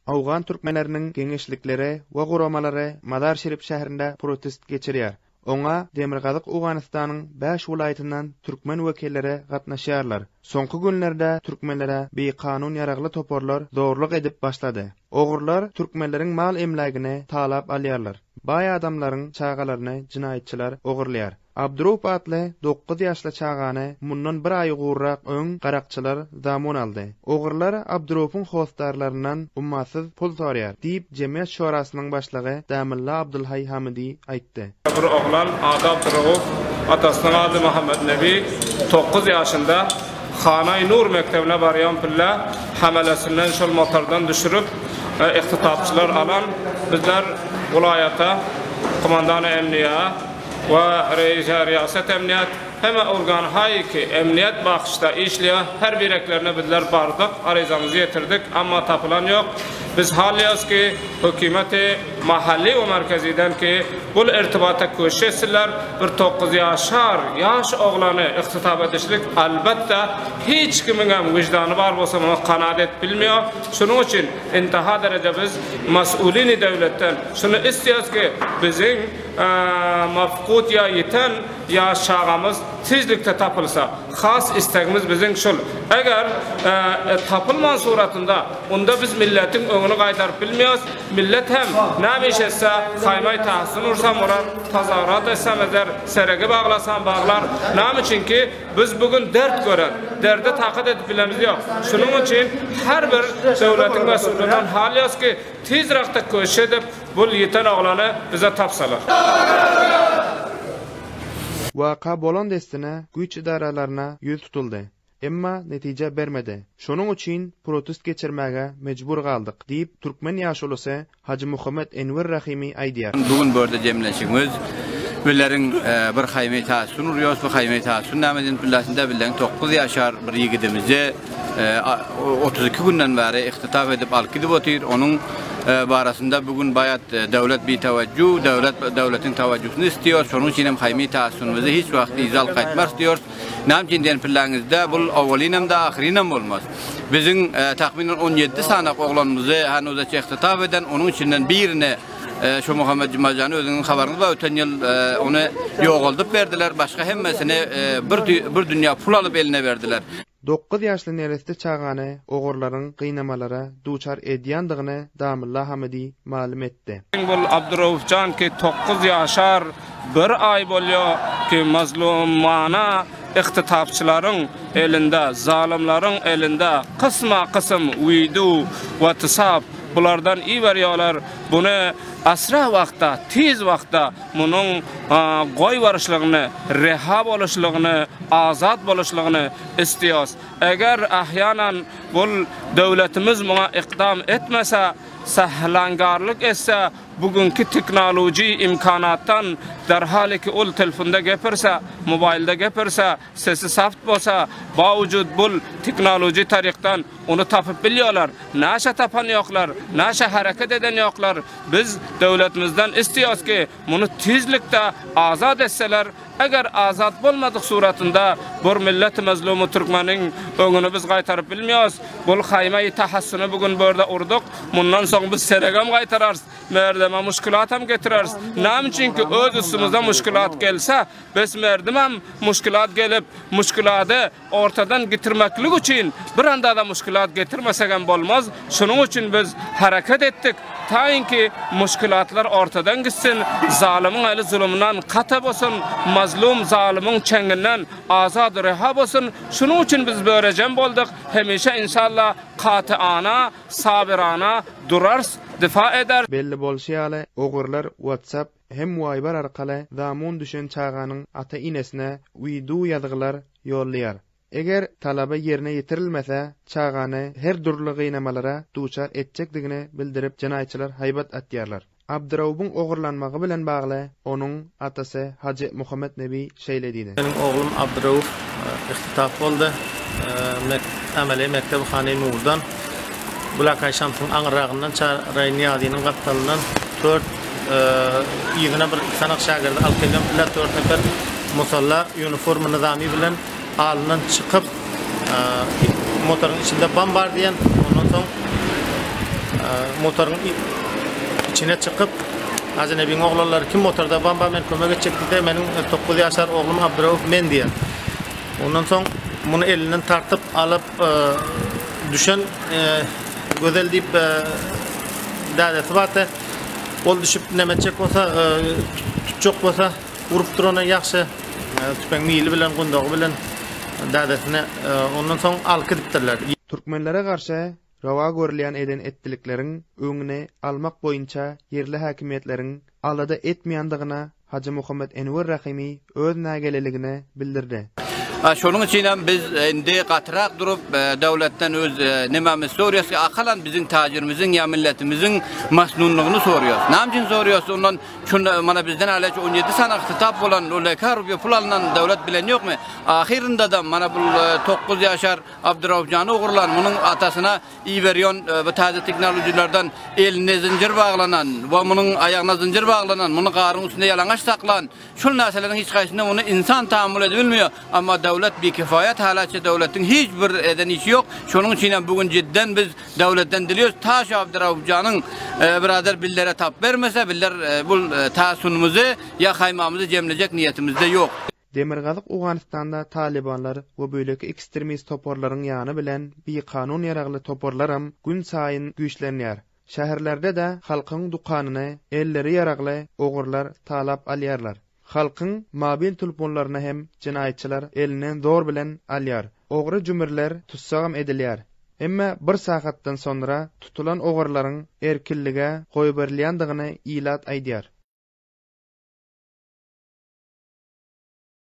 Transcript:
Awgan türkmenlerinin geňeşlikleri we guramalary Mazar Şerif şäherinde protest geçirýär. Oňa Demirgazyk Awganystanyň 5 welaýatyndan türkmen wekilleri gatnaşýarlar. Soňky günlerde türkmenlere beýkanun ýaragly toporlar zorluk edip başlady. Ogurlar türkmenleriň mal emlägini talap alýarlar. Baý adamlaryň çağalaryny jinaýatçylar ogurlaýar. Abdurup atly 9 ýaşly çağany mundan bir aý gurrak öň garakçylar zamon aldy. Ogurlar Abdurupyň hostarlaryndan ummasyz pul sorýar diýip Jemgyýet şurasynyň başlygy Damulla Abdulhay Hamidi aýtdy. Bir oglan Abdurup atasynyň ady Muhammed Nebi 9 ýaşynda Xanay Nur mektebine barýan pilla hamalasinden şol motordan düşürüp ihtitapçılar alan bizler vilayata kumandanı emniya ve riyaset emniyet heme organ hayki emniyet bakışta işleyen her bireklerine bizler bardık, arizamızı getirdik ama tapılan yok. Biz haliyaz ki hükümeti mahalli ve merkeziden ki bu irtibata köşesiler bir 9 yaş oğlanı ihtitap edişlik elbette hiç kimin vicdanı var olsa bunu kanadet bilmiyor. Şunun için intiha derece biz mesulini devletten şunu istiyoruz ki bizim mafkut ya yeten ya şağımız tezlikte tapılsa khas istegimiz bizim şul. Eğer tapılman suratında onda biz milletin önünü qaytarıp bilmiyoruz. Millet hem nämiş etse kaymay tahsin ursam orar, tazavrat etsem eder, seregi bağlasam bağlar. Näme için ki biz bugün dert gören, derde takip edip bilemiz yok. Şunun için her bir devletin mesulünden haliyaz ki tezrakta köşk edip bu yeten oğlanı bize tapsalar. Waka bolan destine güç idaralarına yüz tutuldy. Emma netije bermedi. Şonun üçin protest geçirmäge mecbur galdyk diýip Türkmen ýaşulysy Hacı Muhammed Enver Rahimi aýdýar. Bugün börde jemleşigimiz billeriň bir haýmy taýsyn urýar, bu haýmy taýsyn nämeden billäsinde bilen 9 ýaşar bir ýigidimizi 32 günden bäri ihtitap edip alkydyp otyr. Onuň barasında bugün bayat devlet bir teveccüh, devletin teveccühünü istiyor. Şonun için hem haýmy taýsynymyzy hiç wagt izal gaýtmak istiyor. Näme diýen planlaryňyzda bul awwalinem de ahirinem bolmaz. Bizim tahminen 17 sanak oglanymyzy hanuza ihtitap eden, onun içinden birini şu Muhammed Cumajany özüniň habaryny da öten ýyl onu ýogaldyp berdiler. Başga hemmesini bir dünýä pul alyp eline berdiler. 9 ýaşly neresti çağany ogurlaryň gynamalara duçar edýändigini Damulla Hamidi malum etdi. Bul Abdurupjan ki 9 ýaşar bir ay bolýar ki mazlumana ihtitapçıların elinde, zalimlerin elinde kısım uydu ve tisap bulardan iyi veriyorlar. Bunu asra vaqta, tez vaqta bunun goy varışlığını, rehab oluşluğunu, azat boluşluğunu istiyoruz. Eğer ahyanan bu devletimiz buna iqdam etmese, sahlangarlık etse, bugünkü teknoloji imkanattan derhal ki ol telefonda gepirse, mobilde gepirse, sesi saft bolsa, bawujud bul teknoloji tariktan onu tapıp biliyorlar. Näşe tapan ýoklar, näşe hareket eden ýoklar. Biz devletimizden istiyoruz ki bunu tezlikte azat etseler. Eğer azat bolmadık suratında bu millet mazlumu Türkmeniň öňüni biz gaýtaryp bilmiyoruz. Bu haýmy tahassuny bugün burada urduk. Mundan soň biz seregem gaýtararys. Merdeme muşkulat hem getireriz. Näme üçin ki öz üstümizde muşkulat gelse, biz merdemem muşkulat gelip muşkulaty ortadan getirmeklik üçin bir anda da muşkulat getirmesegem bolmaz. Şunun üçin biz hareket etdik. Taýin ki muşkulatlar ortadan gitsin, zalimiň eli zulümden kata bolsun, mazlum zalimiň çenginden azad rehab bolsun. Şunun üçin biz börejem boldyk. Hemişe inşallah katyana, sabirana durars, difa eder. Belli bolşýaly ogurlar WhatsApp hem Viber arkaly zamon düşen çağanyň ata inesine video ýazgylar ýollaýar. Eger talaba yerine yetirilmese, çağany her durly gynamalara duçar etjekdigini bildirip jinaýatçylar haýbat atýarlar. Abdurupyň ogurlanmagy bilen bagly onuň atasy Hacı Muhammed Nebi şeýle diýdi. Benim oğlum Abdurup ihtitap boldy. Ameli mektep-hany Nurdan Bulakay şamsyň aňyragyndan Çaray Niýazynyň gapdalynyň 4 ýygyna bir sanak şagirdi alyp gelýän bilen 4 nefer musalla uniforma nizamy bilen alynan çykyp motoryň içinde bombardiýan, ondan soň motorun içine çıkıp Azenebi'nin oğlanları kim motorda bamba men kömek edecekti de benim 9 yaşar oğlum Abdurrauf men diye. Ondan soň bunu elinden tartıp alıp düşen gözel deyip dadesi batı ol düşüp nemetçek olsa tutacak olsa vurup durana yaxşı tüpen mili bilen kundağı bilen dadesine ondan soň alkı dipdirler. Türkmenlere garşy rawa görülýän eden etdiliklerin öňüne almak boýunça yerli häkimetlerin alada etmeýändigine Hacı Muhammed Enver Rahimi öz nägeleligine bildirdi. Şonun için biz indi qatırak durup devletten öz nememiz soruyoruz. Akalan bizim tacirimizin ya milletimizin masnunluğunu soruyoruz. Namcın soruyoruz? Ondan mana bizden hala 17 sana kitap olan o lekar pul alınan devlet bilen yok mu? Ahirinde de mana bu 9 yaşar Abdurrauf Can'ı uğurlan. Bunun atasına iyi veriyon bu taze teknolojilerden eline zincir bağlanan ve bunun ayağına zincir bağlanan, bunun qarın üstünde yalangach saklan. Şu naselelerin hiç kaysında onu insan tahammül edebilmiyor. Ama devlet bir kifayet halaçı devletin hiçbir eden işi yok. Şunun için bugün cidden biz devletten diliyoruz. Taş Abdurrauf Can'ın birader billere tap vermese biller bu tasunumuzu ya kaymamızı cemleyecek niyetimizde yok. Demirgazyk Owganistanda Talibanlar we böleki ekstremist toporlaryň ýany bilen bir kanun ýaragly toporlaram gün saýyn güýçlenýär. Şäherlerde de halkyň dukanyny elleri ýaragly ogurlar talap alýarlar. Halkyň mobil telefonlaryna hem jinaýatçylar elinden zor bilen alýar. Ogry jümirler tutsagam edilýär. Emma bir saatdan sonra tutulan ogurlaryň erkinlige goýup berilýändigini ilat aýdýar.